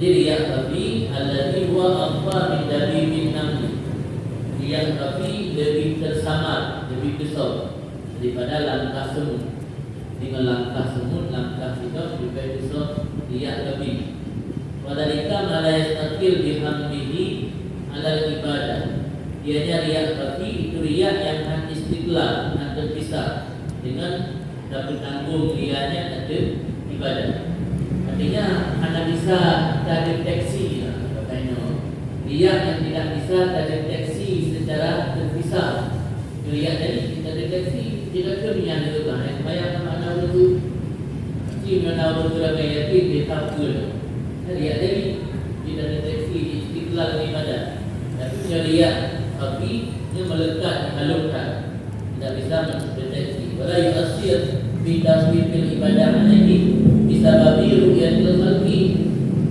Jadi riak khafi alladhi huwa akhfa min dabibin namli. Riak khafi lebih tersamar, lebih besar daripada langkah semut. Dengan langkah semut, langkah hidup lebih besar riak khafi. Wadhalika ma la yastaqil bihamdihi ala ibadah. Ianya riak khafi itu riak yang akan istiqlal, akan terpisah dengan bertanggung riaknya ada ibadah. Artinya anda bisa terdeteksi katanya. Riak yang tidak bisa terdeteksi secara terpisah. Riak tadi kita deteksi tidak kemudian itu kan. Yang banyak anak itu jika tahu betul gaya dia tahu. Riak tadi tidak deteksi istiqlal ibadah. Tapi riak tapi dia melekat, halukkan, tidak bisa mendeteksi. Wala yu'assir fi taswifil ibadah ini bisa babi ru'yatul khalqi,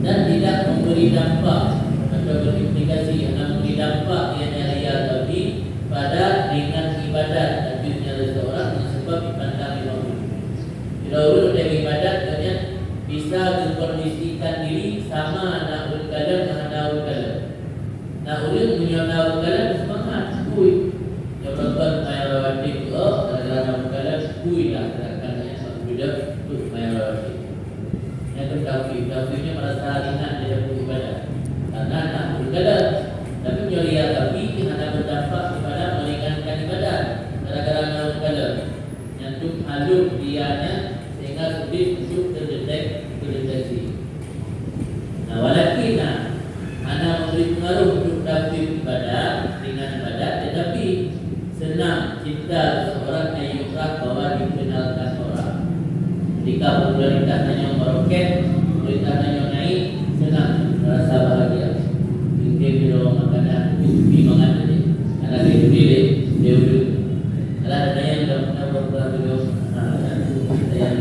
dan tidak memberi dampak atau berimplikasi yang memberi dampak ianya riak tapi pada dengan ibadat hadirnya seseorang yang sebab dipandang makhluk. Bila urut dari ibadat kemudian bisa berkondisikan diri sama naul kadar dengan naul kadar. Naul punya naul kadar semangat kui. Yang berbuat bayar wajib adalah naul kadar kui lah gerakan yang satu beda tu bayar wajib. Yang kafirnya merasa ringan dia beribadah karena naul kadar. Tapi punya riak tapi ada berdampak kepada meringankan ibadah gara-gara naul kadar. Yang tu halus dianya sehingga sulit untuk terdeteksi. Nah, walakin anda memberi pengaruh untuk daftar ibadah dengan ibadah, tetapi senang cinta seorang yang yukrah bahwa dikenalkan orang. Jika popularitasnya meroket, popularitasnya naik, senang merasa bahagia. Mungkin bila makanan bimbingan tadi, ada dia pilih dia dulu. Ada yang dah berapa dulu. Yang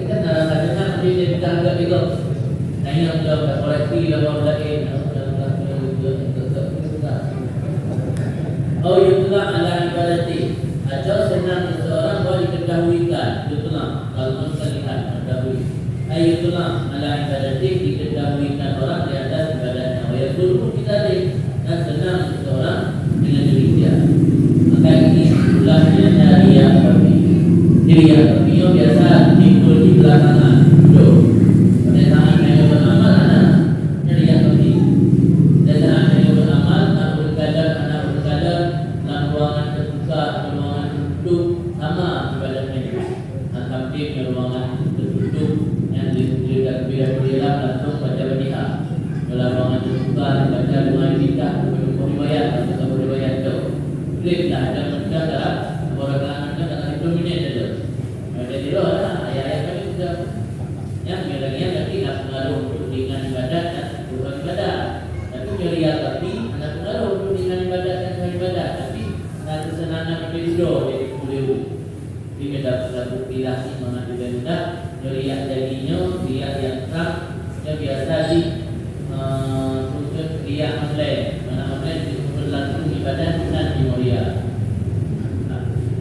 kita nak rasa dia kita anggap itu. Yang dah koleksi dah lain. Oh yutla ala ibadati, atau senang seseorang boleh diketahuikan, yutla kalau kita lihat mengetahui. Ayutla ala ibadati diketahuikan orang di atas ibadahnya. Wajib dulu kita dan senang seseorang dengan diri dia. Maka ini ulahnya dari yang kami. Diri yang kami biasa timbul di belakangan. Pada tangan yang beramal anak dari yang kami. Dan tangan yang beramal anak berkadar ruangan terbuka, ruangan tertutup sama ibadahnya juga. Hampir ruangan tertutup yang berbeda-beda langsung baca Fatihah. Dalam ruangan terbuka baca doa kita, riwayat atau riwayat itu. Bolehlah ada mereka dalam orang dalam 10 minit saja. Jadi ayat-ayat kami sudah yang bilangnya tadi nak pengaruh untuk dengan ibadat dan bukan ibadah. Tapi riak tapi ada pengaruh untuk dengan ibadat dan bukan ibadah. Dan kesenangan beliau dari beliau ini dapat buktilasi mengambil mudah riak darinya riak yang terang yang biasa di khusus riak online mana online berlangsung ibadah dan di Moria.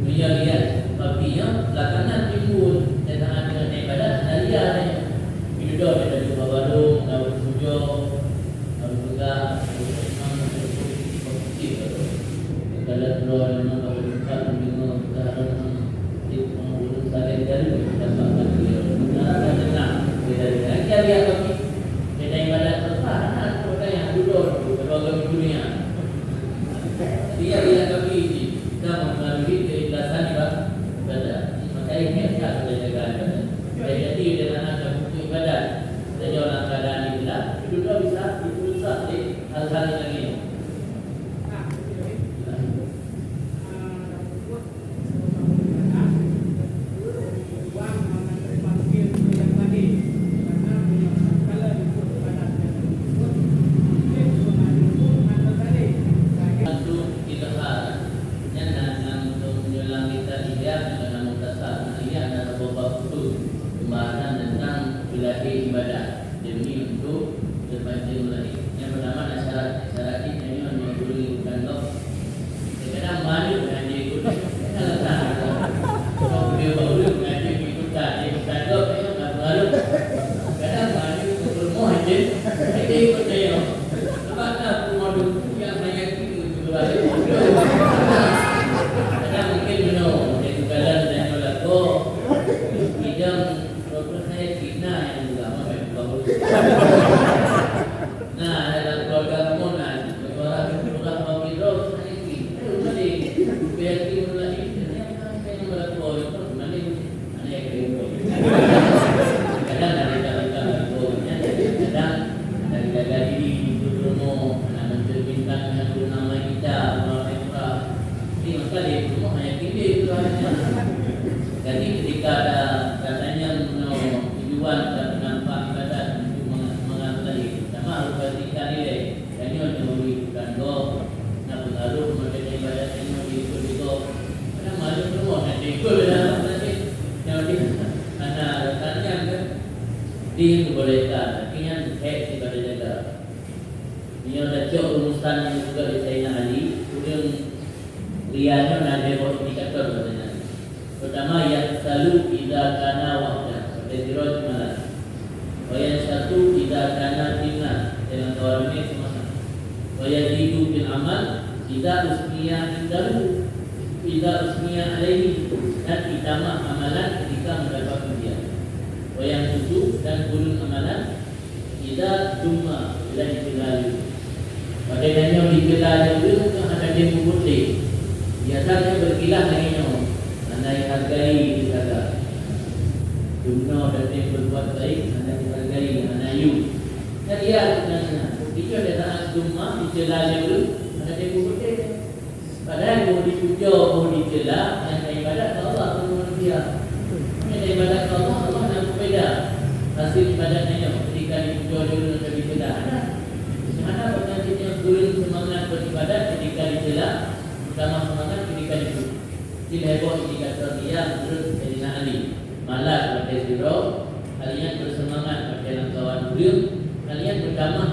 Beliau riak tapi yang belakangan timbul tentang ada ibadah dan riak beliau dari baru dapat tujuh juga kalau keluar memang kalau buka memang sekarang itu mengurus tadi dari dapat dia ada tenang beda dia kami beda ibadat pertahanan mereka yang duduk berbagai dunia dia kami kita melalui keikhlasan ibadah maka ini kita sudah jaga jadi dengan ada bukti ibadah dan orang keadaan ibadah itu bisa diusaha di hal-hal yang ini. Ibadah demi untuk berpancing lagi. Yang pertama syarat percaya. Sebab aku modul yang banyak itu juga. Ada mungkin benar. Dari kadang dan lagu bidang problem saya Cina yang juga macam bagus. Nah, dalam keluarga komunan, orang bagi roh saya ini. Mesti biar kita mulai ini yang melakukan itu mana yang kita. Kadang dari kadang diri itu rumah nak mencerminkan yang nama kita orang ini maka dia rumah hanya kita itu hanya. Jadi ketika ada katanya tujuan dan nampak ibadat untuk mengatasi sama harus perhatikan nilai dan ini untuk memberikan doa nak berlalu mereka ibadat ini mengikut itu karena malu semua nanti ikut dalam nanti yang di anak tanya kan dibolehkan akhirnya kepada jaga dia dah jauh urusan yang juga di Sayyidina Ali kemudian rianya dan indikator katanya pertama yang selalu tidak kana waktu seperti diroj malam yang satu tidak kana timnas dengan kawan ini semasa yang hidup bil amal tidak usmiyah indahu tidak usmiyah alaihi dan ditambah amalan ketika mendapat ujian yang tujuh dan gulun amalan tidak cuma bila dikelali padanya dikelali itu ada demo putih biasanya berkilah lainnya anda hargai dijaga dunia dan yang berbuat baik anda dihargai anda yu jadi ya sebenarnya itu adalah cuma dikelali itu ada demo putih padahal mau dipuja mau dicela yang ibadat Allah itu manusia yang ibadat Allah beda hasil ibadatnya ketika dipuja dulu dan dicela mana pengajian guru semangat beribadat ketika dicela sama semangat ketika dipuja tidak heboh indikator dia menurut Sayyidina Ali malas pakai siro kalian bersemangat pakai langkawan beliau kalian berdamai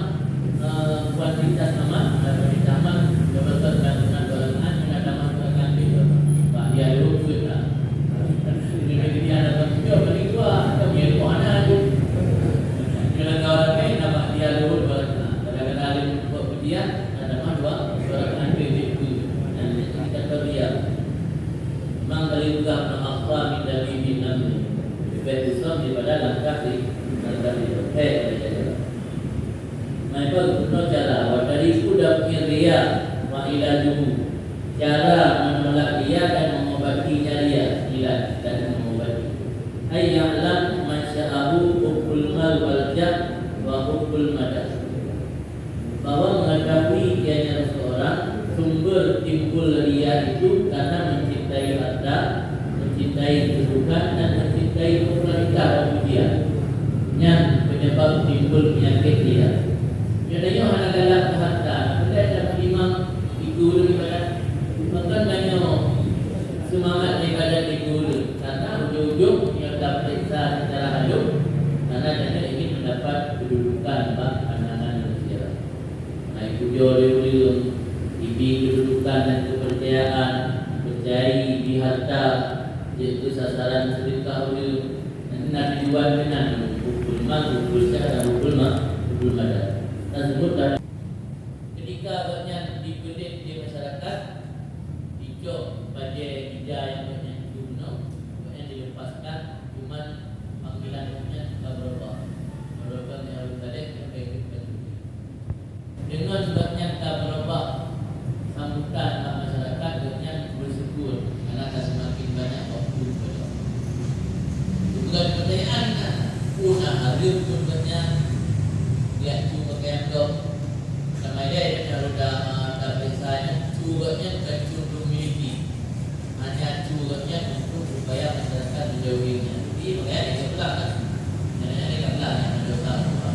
kuantitas nama dan berdamai jabatan dengan golongan dengan damai dengan itu Pak dia dulu kita ini dia ada punya beli dua dia mana tu dengan kawan nama dia dulu kadang-kadang ada buat dia ada dua golongan itu dan kita terlihat memang kali juga mengakhwa min dari binam lebih besar daripada langkah di mereka guna cara dari kuda ria wa ilajuhu cara menolak dia dan mengobatinya dia ilah dan mengobati ayyalam masya'ahu hukul mal wal jab wa hukul madas bahwa mengetahui kianya seseorang sumber timbul ria itu karena mencintai harta mencintai kedudukan dan mencintai popularitas dan pujian yang penyebab timbul penyakit dia. Jadinya anak galak harta, kita dapat imam ikut ibadat, maka banyak semangat ibadat ikut, karena ujung-ujung yang dapat periksa secara halus, karena dia ingin mendapat kedudukan bak pandangan manusia. Nah ikut dia ibi kedudukan dan kepercayaan, percayai di harta, iaitu sasaran sedekah dia, nanti dijual dengan hukul mal, hukul syah dan hukul madas. Tersebut ketika banyak dipedit di masyarakat hijau pada hijau yang banyak guna yang dilepaskan cuma panggilannya kabarullah kabarullah yang harus ada sampai kita dengan sebabnya kabarullah sambutan masyarakat banyak bersyukur karena semakin banyak waktu bukan pertanyaan punah hari pun banyak dia cuma kayak tu sama dia yang sudah periksaannya curutnya bukan curut memiliki hanya curutnya untuk supaya masyarakat menjauhinya jadi makanya dia sebelah kan dan dia belah yang ada usaha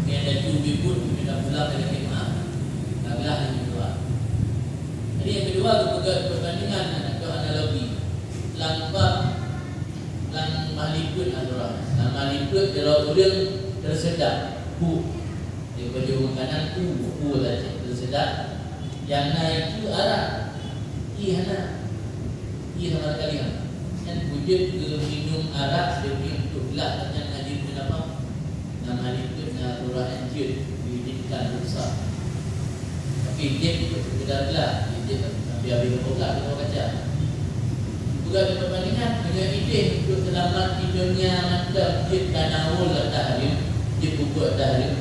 dia ada cubi pun dia belah dari khidmat tak belah yang kedua jadi yang kedua perbandingan atau analogi lambang lang maliput adalah lang maliput kalau dia tersedak daripada makanan tu tadi tersedak yang naik tu arah ihana sama sekali kan wujud ke minum arak demi untuk belah yang hadir kenapa nama itu surah Anjir di bukan rusak. Tapi dia sudah lah, dia biar berbuka kita baca. Bukan perbandingan dengan ide untuk selamat hidupnya mata dia tanawul atas dia, dia pukul atas dia.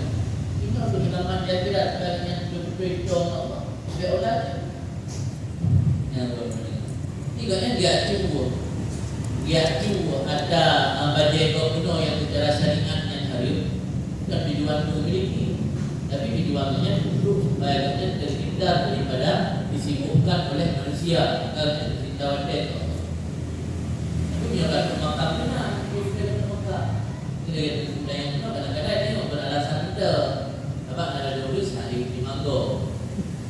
Ini untuk selamat dia tidak dengan berpetong apa, berolah. Yang berbanding. Tiganya dia cuba ada badai kau penuh yang secara syariat yang hari bukan tujuan itu memiliki, tapi tujuannya untuk supaya kita terhindar daripada disibukkan oleh manusia agar kita wadah. Tapi dia akan makan benar, dia akan makan. Kita kata yang benar kadang-kadang dia beralasan kita, apa ada dosis hari di manggo.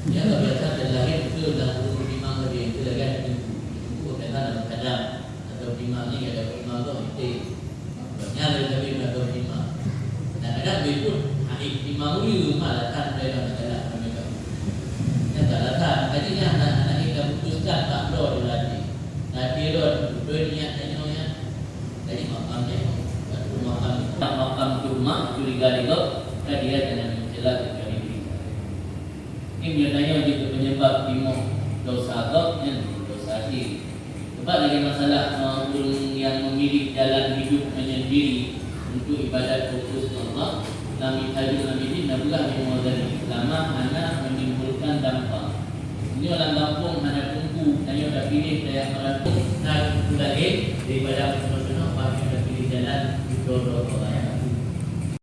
Dia tak biasa dan lahir itu dalam urut di manggo dia itu lagi itu kata dalam kadang. Lima ni ada lima tu itu banyak dari lima lima. Dan ada berikut hari lima mulu malah kan dalam negara mereka. Yang tak datang, tadinya anak-anak kita putuskan tak perlu lagi. Nanti road dunia tanya jadi makamnya, makam cuma curiga juga, dia jangan mencelah kecuali diri. Ini biasanya juga penyebab timur dosa agak dan dosa diri. Sebab lagi masalah orang yang memilih jalan hidup menyendiri untuk ibadat fokus Allah, Nabi Haji Nabi ini nabulah dimulai lama hanya menimbulkan dampak. Ini orang kampung hanya tunggu, hanya dah pilih saya orang pun nak lagi daripada semua pasti dah pilih jalan itu Allah.